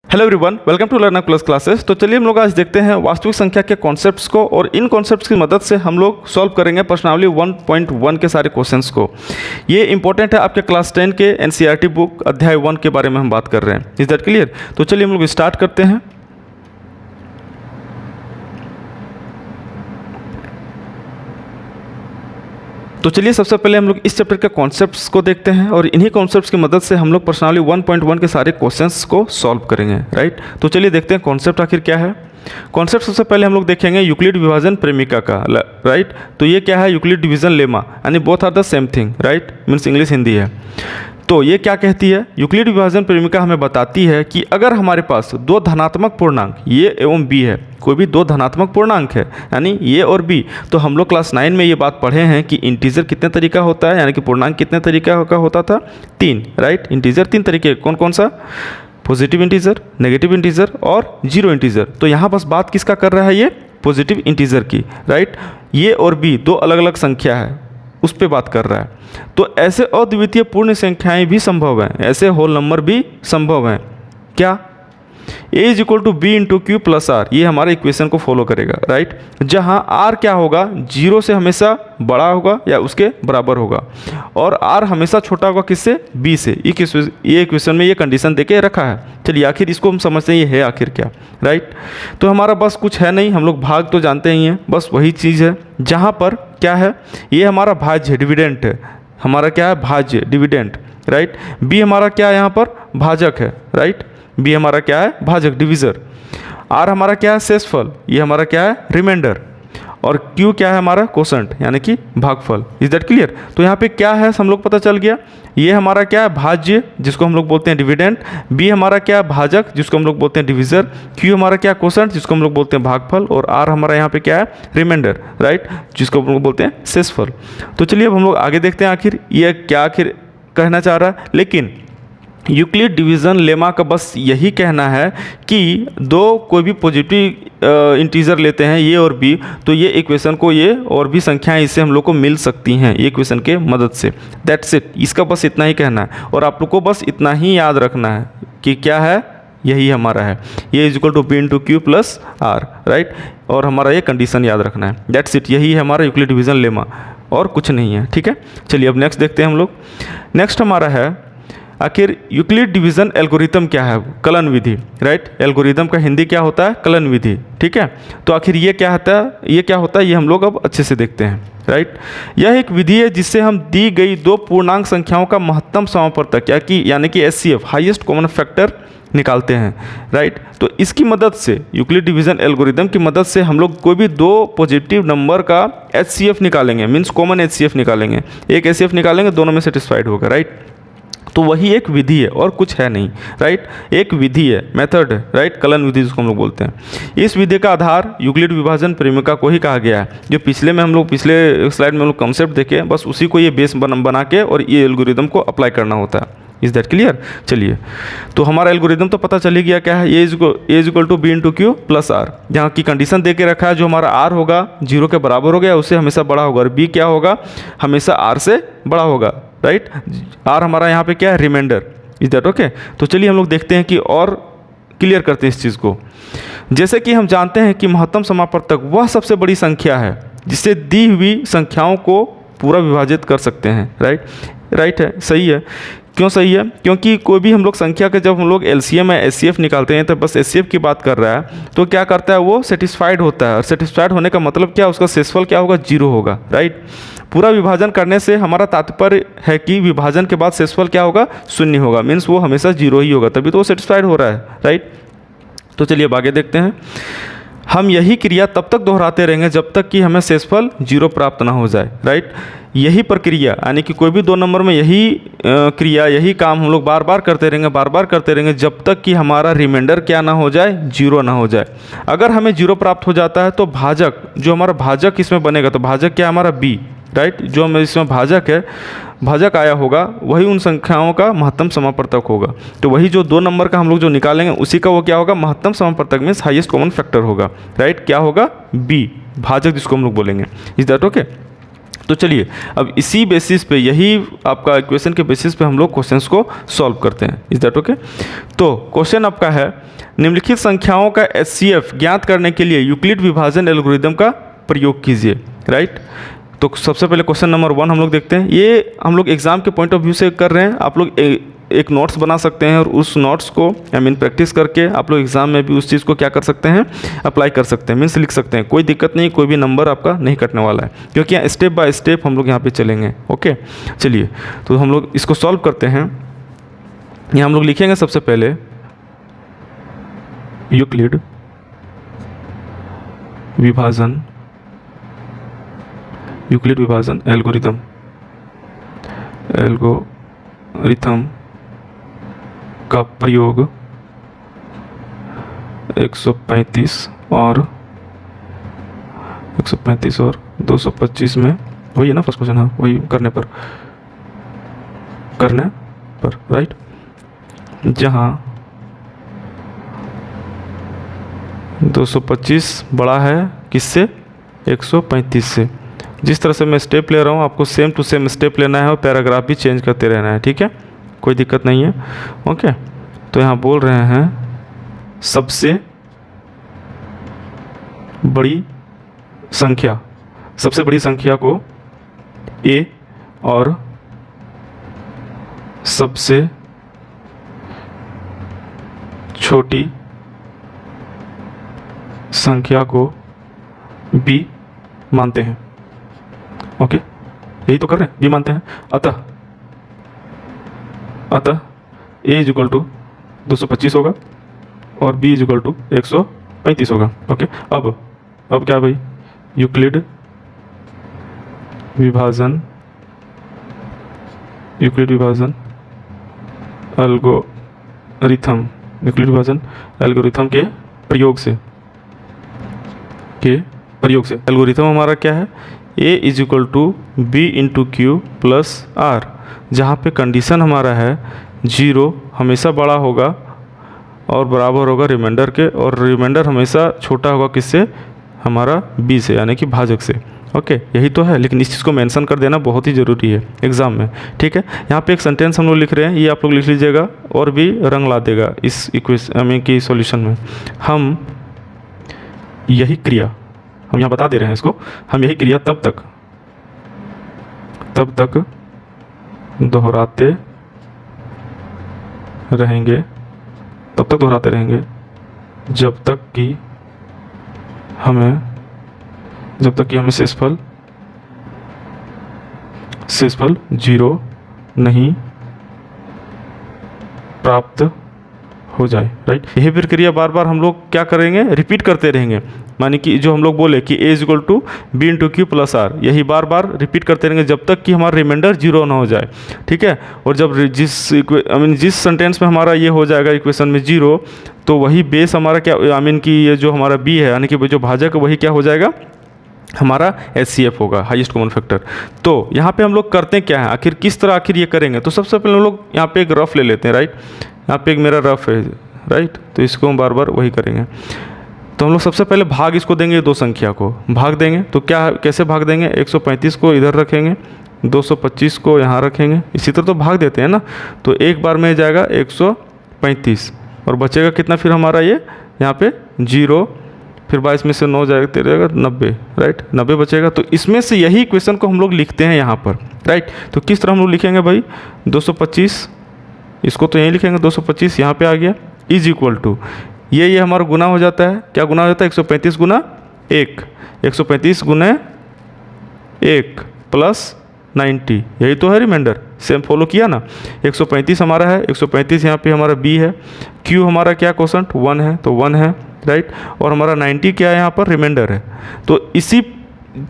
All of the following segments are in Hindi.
Hello everyone, welcome to Learner Plus classes. तो चलिए हम लोग आज देखते हैं वास्तविक संख्या के कॉन्सेप्ट्स को, और इन कॉन्सेप्ट्स की मदद से हम लोग सॉल्व करेंगे प्रश्नावली 1.1 के सारे क्वेश्चंस को। ये इंपॉर्टेंट है, आपके क्लास 10 के एनसीईआरटी बुक अध्याय 1 के बारे में हम बात कर रहे हैं। Is that clear? तो चलिए हम लोग स्टार्ट करते हैं। तो चलिए सबसे पहले हम लोग इस चैप्टर के कॉन्सेप्ट्स को देखते हैं, और इन्हीं कॉन्सेप्ट्स की मदद से हम लोग प्रश्नावली 1.1 के सारे क्वेश्चंस को सॉल्व करेंगे। राइट, तो चलिए देखते हैं कॉन्सेप्ट आखिर क्या है। कॉन्सेप्ट सबसे पहले हम लोग देखेंगे यूक्लिड विभाजन प्रेमिका का। राइट, तो ये क्या है? यूक्लिड डिवीजन लेमा, यानी both are the same thing. Right, means English Hindi है। तो ये क्या कहती है? यूक्लिड विभाजन प्रेमिका हमें बताती है कि अगर हमारे पास दो धनात्मक पूर्णांक ये एवं बी है, कोई भी दो धनात्मक पूर्णांक है यानी ये और बी, तो हम लोग क्लास 9 में ये बात पढ़े हैं कि इंटीजर कितने तरीका होता है, यानी कि पूर्णांक कितने तरीका का होता था? 3। राइट, इंटीजर 3 तरीके, कौन कौन सा? पॉजिटिव इंटीजर, नेगेटिव इंटीजर और जीरो इंटीजर। तो यहाँ बस बात किसका कर रहा है? ये पॉजिटिव इंटीजर की। राइट, ये और बी दो अलग अलग संख्या है, उस पर बात कर रहा है। तो ऐसे अद्वितीय पूर्ण संख्याएं भी संभव हैं, ऐसे होल नंबर भी संभव हैं। क्या? a is equal to B into Q plus R, ये हमारे इक्वेशन को फॉलो करेगा। राइट, जहां r क्या होगा? 0 से हमेशा बड़ा होगा या उसके बराबर होगा, और r हमेशा छोटा होगा किससे? b से। ये इक्वेशन में ये कंडीशन देके रखा है। चलिए आखिर इसको हम समझते हैं ये है आखिर क्या। राइट, तो हमारा बस कुछ है नहीं, हम लोग भाग तो जानते ही हैं, बस वही चीज़ है जहाँ पर क्या है? ये हमारा भाज्य डिविडेंट है, हमारा क्या है? भाज्य डिविडेंट। राइट, b हमारा क्या है? यहाँ पर भाजक है। राइट, बी हमारा क्या है? भाजक डिविजर। आर हमारा क्या है? शेषफल। ये हमारा क्या है? रिमाइंडर। और क्यू क्या है? हमारा कोशेंट, यानी कि भागफल। Is that clear? तो यहाँ पे क्या है हम लोग पता चल गया। ये हमारा क्या है? भाज्य, जिसको हम लोग बोलते हैं डिविडेंट। बी हमारा क्या है? भाजक, जिसको हम लोग बोलते हैं डिविजर। क्यू हमारा क्या है? कोशेंट, जिसको हम लोग बोलते हैं भागफल। और आर हमारा यहाँ पे क्या है? रिमाइंडर। राइट, जिसको हम लोग बोलते हैं शेषफल। तो चलिए अब हम लोग आगे देखते हैं आखिर ये क्या आखिर कहना चाह रहा है। लेकिन यूक्लिड डिवीज़न लेमा का बस यही कहना है कि दो कोई भी पॉजिटिव इंटीजर लेते हैं ये और बी, तो ये इक्वेशन को ये और भी संख्याएं इससे हम लोग को मिल सकती हैं ये इक्वेशन के मदद से। दैट्स इट, इसका बस इतना ही कहना है, और आप लोग को बस इतना ही याद रखना है कि क्या है? यही हमारा है, ये is equal to B into Q plus R. Right, और हमारा ये कंडीशन याद रखना है। दैट्स इट, यही है हमारा यूक्लिड डिवीज़न लेमा, और कुछ नहीं है। ठीक है, चलिए अब नेक्स्ट देखते हैं हम लोग। नेक्स्ट हमारा है आखिर यूक्लिड डिवीजन एल्गोरिथम क्या है? कलन विधि। राइट, एल्गोरिथम का हिंदी क्या होता है? कलन विधि। ठीक है, तो आखिर ये क्या होता है? ये क्या होता है ये हम लोग अब अच्छे से देखते हैं। राइट, यह एक विधि है जिससे हम दी गई दो पूर्णांक संख्याओं का महत्तम समापवर्तक यानी कि HCF, हाईएस्ट कॉमन फैक्टर, निकालते हैं। राइट, तो इसकी मदद से यूक्लिड डिवीजन एल्गोरिथम की मदद से हम लोग कोई भी दो पॉजिटिव नंबर का HCF निकालेंगे, मीन्स कॉमन HCF निकालेंगे। एक HCF निकालेंगे, दोनों में सेटिस्फाइड होगा। राइट, तो वही एक विधि है और कुछ है नहीं। राइट, एक विधि है, मेथड है। राइट, कलन विधि जिसको हम लोग बोलते हैं। इस विधि का आधार यूक्लिड विभाजन प्रेमिका को ही कहा गया है। जो पिछले स्लाइड में हम लोग कॉन्सेप्ट देखे, बस उसी को ये बेस बना के और ये एल्गोरिथम को अप्लाई करना होता है। Is that clear? चलिए, तो हमारा एल्गोरिथम तो पता चल ही गया क्या है। A is equal to B into Q plus R, जहाँ की कंडीशन दे के रखा है जो हमारा आर होगा 0 के बराबर हो गया, उससे हमेशा बड़ा होगा, और बी क्या होगा? हमेशा आर से बड़ा होगा। राइट, आर हमारा यहाँ पे क्या है? रिमाइंडर। Is that okay? तो चलिए हम लोग देखते हैं कि और क्लियर करते हैं इस चीज़ को। जैसे कि हम जानते हैं कि महत्तम समापवर्तक वह सबसे बड़ी संख्या है जिससे दी हुई संख्याओं को पूरा विभाजित कर सकते हैं। राइट है, सही है। क्यों सही है? क्योंकि कोई भी हम लोग संख्या के जब हम लोग LCM या HCF निकालते हैं तो बस HCF की बात कर रहा है, तो क्या करता है वो? सेटिस्फाइड होता है, और सेटिस्फाइड होने का मतलब क्या? उसका शेषफल क्या होगा? 0 होगा। राइट, पूरा विभाजन करने से हमारा तात्पर्य है कि विभाजन के बाद शेषफल क्या होगा? 0 होगा, मीन्स वो हमेशा 0 ही होगा, तभी तो वो सेटिस्फाइड हो रहा है। राइट, तो चलिए अब आगे देखते हैं। हम यही क्रिया तब तक दोहराते रहेंगे जब तक कि हमें शेषफल 0 प्राप्त ना हो जाए। राइट, यही प्रक्रिया, यानी कि कोई भी दो नंबर में यही क्रिया, यही काम हम लोग बार बार करते रहेंगे जब तक कि हमारा रिमाइंडर क्या ना हो जाए? 0 ना हो जाए। अगर हमें 0 प्राप्त हो जाता है तो भाजक, जो हमारा भाजक इसमें बनेगा, तो भाजक क्या? हमारा b। राइट, जो हमें इसमें भाजक आया होगा वही उन संख्याओं का महत्तम समापवर्तक होगा। तो वही जो दो नंबर का हम लोग जो निकालेंगे उसी का वो क्या होगा? महत्तम समापवर्तक, मीन्स हाईएस्ट कॉमन फैक्टर होगा। राइट, क्या होगा? b, भाजक जिसको हम लोग बोलेंगे। Is that okay? तो चलिए अब इसी बेसिस पे, यही आपका इक्वेशन के बेसिस पे हम लोग क्वेश्चंस को सॉल्व करते हैं। Is that okay? तो क्वेश्चन आपका है, निम्नलिखित संख्याओं का HCF ज्ञात करने के लिए यूक्लिड विभाजन एल्गोरिदम का प्रयोग कीजिए। राइट? तो सबसे पहले क्वेश्चन नंबर 1 हम लोग देखते हैं। ये हम लोग एग्जाम के पॉइंट ऑफ व्यू से कर रहे हैं। आप लोग एक नोट्स बना सकते हैं और उस नोट्स को प्रैक्टिस करके आप लोग एग्जाम में भी उस चीज़ को क्या कर सकते हैं, अप्लाई कर सकते हैं, मीन्स लिख सकते हैं। कोई दिक्कत नहीं, कोई भी नंबर आपका नहीं कटने वाला है, क्योंकि यहाँ स्टेप बाय स्टेप हम लोग यहाँ पे चलेंगे। ओके, चलिए तो हम लोग इसको सॉल्व करते हैं। यहाँ हम लोग लिखेंगे सबसे पहले यूक्लिड विभाजन एल्गोरिथम का प्रयोग 135 और 225 में, वही है ना फर्स्ट क्वेश्चन? हाँ, वही करने पर राइट, जहाँ 225 बड़ा है किससे? 135 से। जिस तरह से मैं स्टेप ले रहा हूँ, आपको सेम टू सेम स्टेप लेना है और पैराग्राफ भी चेंज करते रहना है। ठीक है, कोई दिक्कत नहीं है। ओके, तो यहाँ बोल रहे हैं सबसे बड़ी संख्या को A और सबसे छोटी संख्या को B मानते हैं। ओके, यही तो कर रहे हैं, B मानते हैं। अतः A इक्वल टू 225 होगा और B इक्वल टू 135 होगा। ओके, अब क्या भाई? यूक्लिड विभाजन एल्गोरिथम के प्रयोग से एल्गोरिथम हमारा क्या है? A is equal to B into Q plus R, जहाँ पे कंडीशन हमारा है 0 हमेशा बड़ा होगा और बराबर होगा रिमाइंडर के, और रिमाइंडर हमेशा छोटा होगा किससे? हमारा B से, यानी कि भाजक से। ओके, यही तो है, लेकिन इस चीज़ को मेंशन कर देना बहुत ही ज़रूरी है एग्जाम में। ठीक है, यहाँ पे एक सेंटेंस हम लोग लिख रहे हैं, ये आप लोग लिख लीजिएगा और भी रंग ला देगा इस इक्वेशन की सॉल्यूशन में। हम यही क्रिया, हम यहाँ बता दे रहे हैं इसको, हम यही क्रिया तब तक दोहराते रहेंगे जब तक कि हमें शेषफल 0 नहीं प्राप्त हो जाए। राइट, यही प्रक्रिया बार बार हम लोग क्या करेंगे? रिपीट करते रहेंगे। माने कि जो हम लोग बोले कि A equal to B into Q plus R, यही बार बार रिपीट करते रहेंगे जब तक कि हमारा रिमाइंडर 0 ना हो जाए। ठीक है, और जब जिस सेंटेंस में हमारा ये हो जाएगा इक्वेशन में 0, तो वही बेस हमारा क्या, कि ये जो हमारा B है, यानी कि जो भाजक है, वही क्या हो जाएगा? हमारा HCF होगा, हाईएस्ट कॉमन फैक्टर। तो यहाँ पे हम लोग करते हैं क्या है, आखिर किस तरह ये करेंगे? तो सबसे पहले हम लोग यहाँ पे एक रफ ले लेते हैं। राइट, यहाँ पे एक मेरा रफ है। राइट, तो इसको हम बार बार वही करेंगे। तो हम लोग सबसे पहले भाग इसको देंगे, 2 संख्या को भाग देंगे। तो कैसे भाग देंगे? 135 को इधर रखेंगे, 225 को यहाँ रखेंगे, इसी तरह तो भाग देते हैं ना। तो एक बार में जाएगा 135 और बचेगा कितना फिर हमारा ये यहाँ पे 0, फिर 22 में से 9 जाएगा, 13 90। राइट, 90 बचेगा। तो इसमें से यही इक्वेशन को हम लोग लिखते हैं यहाँ पर। राइट, तो किस तरह हम लोग लिखेंगे भाई? 225, इसको तो यहीं लिखेंगे, 225 यहाँ पे आ गया, इज इक्वल टू ये हमारा गुना हो जाता है। क्या गुना हो जाता है? 135 गुना 1, 135 गुना 1 प्लस 90, यही तो है रिमाइंडर। सेम फॉलो किया ना। 135 हमारा है, 135 यहाँ पे हमारा B है, Q हमारा क्या क्वोशंट 1 है, तो 1 है। राइट, और हमारा 90 क्या है यहाँ पर? रिमाइंडर है। तो इसी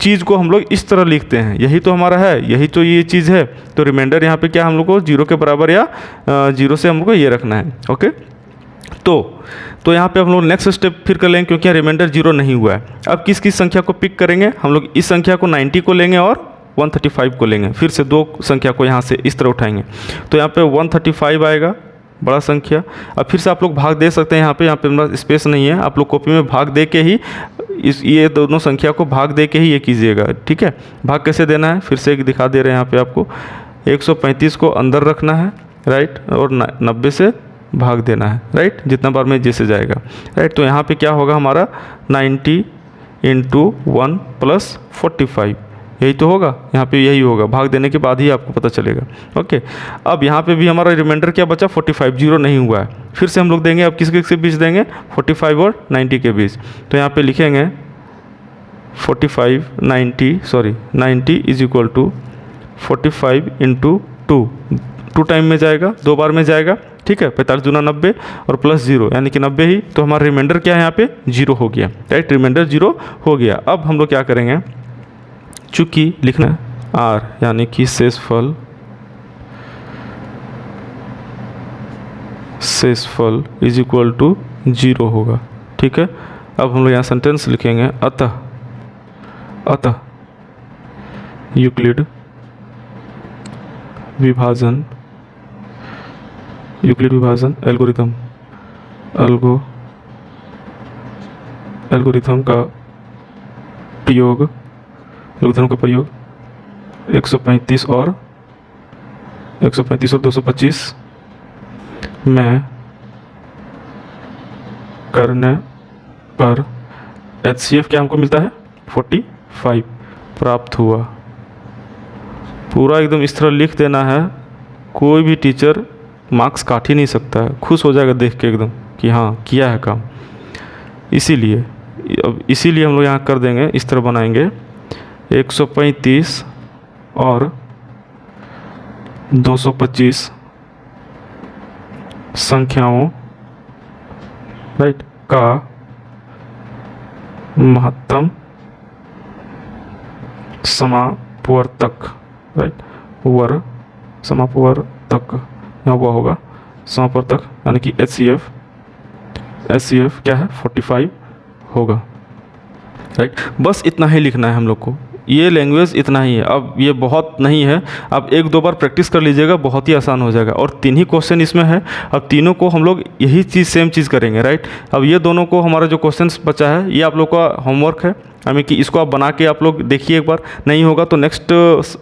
चीज़ को हम लोग इस तरह लिखते हैं, यही तो हमारा है, यही तो ये चीज़ है। तो रिमाइंडर यहाँ पे क्या हम लोग को 0 के बराबर या 0 से हम लोग को ये रखना है। ओके, तो यहाँ पे हम लोग नेक्स्ट स्टेप फिर कर लेंगे, क्योंकि रिमाइंडर 0 नहीं हुआ है। अब किस संख्या को पिक करेंगे? हम लोग इस संख्या को 90 को लेंगे और 135 को लेंगे। फिर से 2 संख्या को यहाँ से इस तरह उठाएंगे, तो यहाँ पे 135 आएगा, बड़ा संख्या। अब फिर से आप लोग भाग दे सकते हैं, यहाँ पे हमारा स्पेस नहीं है, आप लोग कॉपी में भाग दे के ही ये दोनों संख्या को भाग दे के ही ये कीजिएगा, ठीक है। भाग कैसे देना है फिर से एक दिखा दे रहे हैं यहाँ पे आपको। 135 को अंदर रखना है, राइट, और 90 से भाग देना है, राइट, जितना बार में जैसे जाएगा, राइट। तो यहाँ पे क्या होगा हमारा 90 × 1 + 45, यही तो होगा, यहाँ पे यही होगा, भाग देने के बाद ही आपको पता चलेगा। ओके, अब यहाँ पे भी हमारा रिमाइंडर क्या बचा 45, जीरो नहीं हुआ है। फिर से हम लोग देंगे, अब किसके बीच देंगे, 45 और 90 के बीच। तो यहाँ पे लिखेंगे 90 = 45 × 2 टाइम में जाएगा, 2 बार में जाएगा, ठीक है। 45 दूना 90 और प्लस 0 यानी कि 90 ही। तो हमारा रिमाइंडर क्या है यहाँ पे 0 हो गया, राइट, रिमाइंडर 0 हो गया। अब हम लोग क्या करेंगे, चूँकि लिखना r यानी कि शेषफल = 0 होगा, ठीक है। अब हम लोग यहाँ सेंटेंस लिखेंगे, अतः यूक्लिड विभाजन एल्गोरिथम का प्रयोग 135 और 225 में करने पर HCF क्या हमको मिलता है 45 प्राप्त हुआ। पूरा एकदम इस तरह लिख देना है, कोई भी टीचर मार्क्स काट ही नहीं सकता है, खुश हो जाएगा देख के एकदम कि हाँ किया है काम। इसीलिए हम लोग यहाँ कर देंगे, इस तरह बनाएंगे 135 और 225 संख्याओं, राइट, का महत्तम समापवर्तक, राइट, समापवर्तक यहाँ हुआ होगा, समापवर्तक यानी कि HCF क्या है 45 होगा, राइट। बस इतना ही लिखना है हम लोग को, ये लैंग्वेज इतना ही है। अब ये बहुत नहीं है, अब 1-2 बार प्रैक्टिस कर लीजिएगा, बहुत ही आसान हो जाएगा। और 3 ही क्वेश्चन इसमें है, अब तीनों को हम लोग यही चीज़ सेम चीज़ करेंगे, राइट। अब ये दोनों को हमारा जो क्वेश्चंस बचा है ये आप लोग का होमवर्क है, यानी कि इसको आप बना के आप लोग देखिए एक बार, नहीं होगा तो नेक्स्ट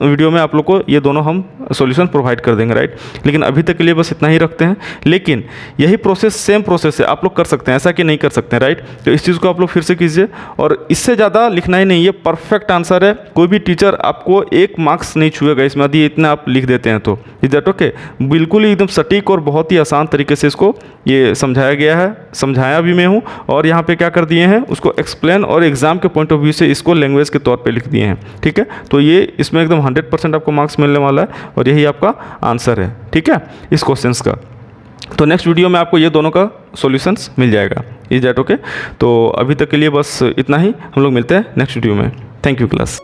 वीडियो में आप लोग को ये दोनों हम सॉल्यूशन प्रोवाइड कर देंगे, राइट। लेकिन अभी तक के लिए बस इतना ही रखते हैं। लेकिन यही प्रोसेस सेम प्रोसेस है, आप लोग कर सकते हैं, ऐसा कि नहीं कर सकते हैं, राइट। तो इस चीज़ को आप लोग फिर से कीजिए, और इससे ज़्यादा लिखना ही नहीं, ये परफेक्ट आंसर है। कोई भी टीचर आपको 1 मार्क्स नहीं छुएगा इसमें, यदि इतना आप लिख देते हैं तो। Is that okay? बिल्कुल ही एकदम सटीक और बहुत ही आसान तरीके से इसको ये समझाया गया है, समझाया भी मैं हूँ, और यहाँ पे क्या कर दिए हैं उसको एक्सप्लेन और एग्जाम के पॉइंट ऑफ व्यू से इसको लैंग्वेज के तौर पे लिख दिए हैं, ठीक है। तो ये इसमें एकदम 100% आपको मार्क्स मिलने वाला है, और यही आपका आंसर है, ठीक है, इस क्वेश्चंस का। तो नेक्स्ट वीडियो में आपको ये दोनों का सॉल्यूशंस मिल जाएगा। Is that okay? तो अभी तक के लिए बस इतना ही, हम लोग मिलते हैं नेक्स्ट वीडियो में। Thank you class.